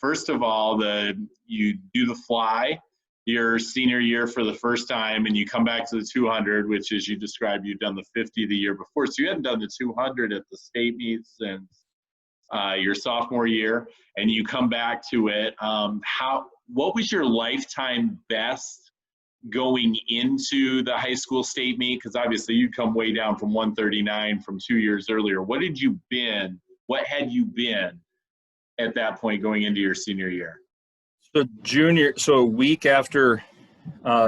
first of all, you do the fly your senior year for the first time, and you come back to the 200, which, as you described, you've done the 50 the year before. So you hadn't done the 200 at the state meets since your sophomore year, and you come back to it. What was your lifetime best going into the high school state meet? Because obviously you'd come way down from 139 from 2 years earlier. What had you been at that point going into your senior year? So a week after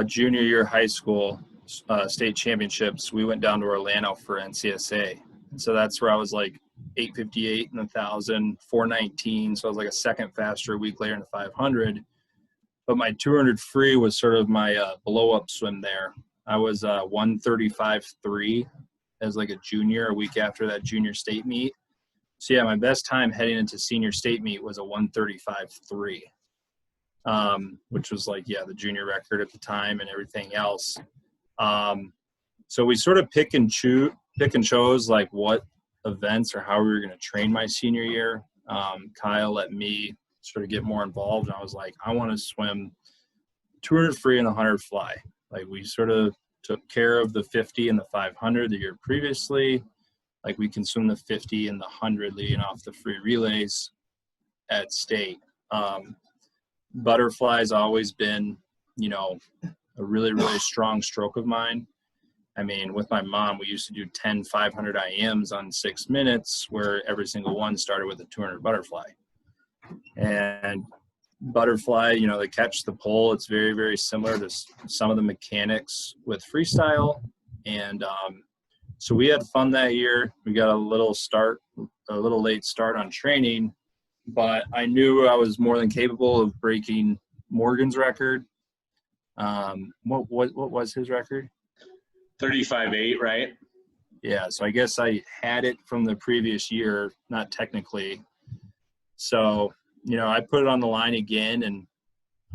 junior year high school state championships, we went down to Orlando for MHSAA. And so that's where I was like 858 in the 1,000, 419. So I was like a second faster a week later in the 500. But my 200 free was sort of my blow-up swim there. I was 135.3 as like a junior a week after that junior state meet. So yeah, my best time heading into senior state meet was a 135.3, which was like, yeah, the junior record at the time and everything else. So we sort of pick and chose like what events or how we were going to train my senior year. Kyle let me sort of get more involved, and I was like, I want to swim 200 free and the 100 fly. Like, we sort of took care of the 50 and the 500 the year previously. Like, we can swim the 50 and the 100 leading off the free relays at state. Butterfly's always been, a really, really strong stroke of mine. I mean, with my mom, we used to do 10 500 IMs on 6 minutes, where every single one started with a 200 butterfly. And butterfly, the catch, the pull, it's very, very similar to some of the mechanics with freestyle. And so we had fun that year. We got a little late start on training, but I knew I was more than capable of breaking Morgan's record. What was his record? 35.8, right? Yeah, so I guess I had it from the previous year, not technically. So, I put it on the line again, and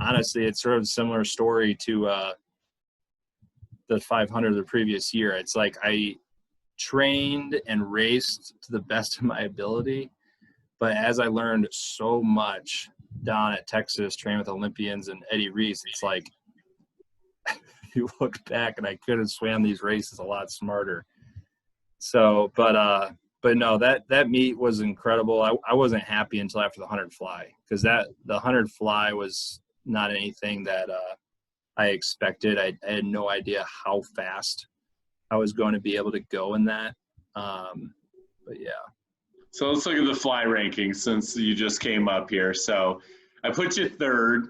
honestly, it's sort of a similar story to the 500 the previous year. It's like I trained and raced to the best of my ability, but as I learned so much down at Texas, training with Olympians and Eddie Reese, it's like you look back and I could have swam these races a lot smarter. So, but no, that meet was incredible. I wasn't happy until after the 100 fly, because the 100 fly was not anything that I expected. I had no idea how fast I was going to be able to go in that. But yeah. So let's look at the fly rankings since you just came up here. So I put you third.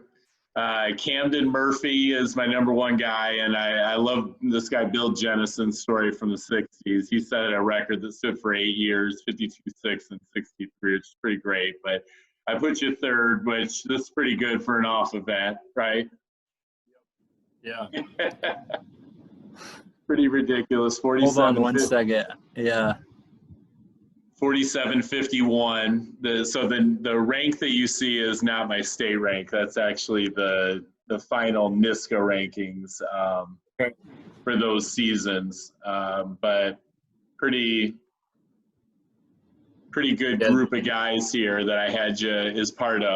Camden Murphy is my number one guy, and I love this guy Bill Jennison's story from the 60s. He set a record that stood for 8 years, 52.6 and 63, which is pretty great. But I put you third, which this is pretty good for an off event, right? Yeah. Pretty ridiculous. 47. Hold on one second. Yeah. 47.51. So the rank that you see is not my state rank. That's actually the final NISCA rankings for those seasons. But pretty good group of guys here that I had you as part of.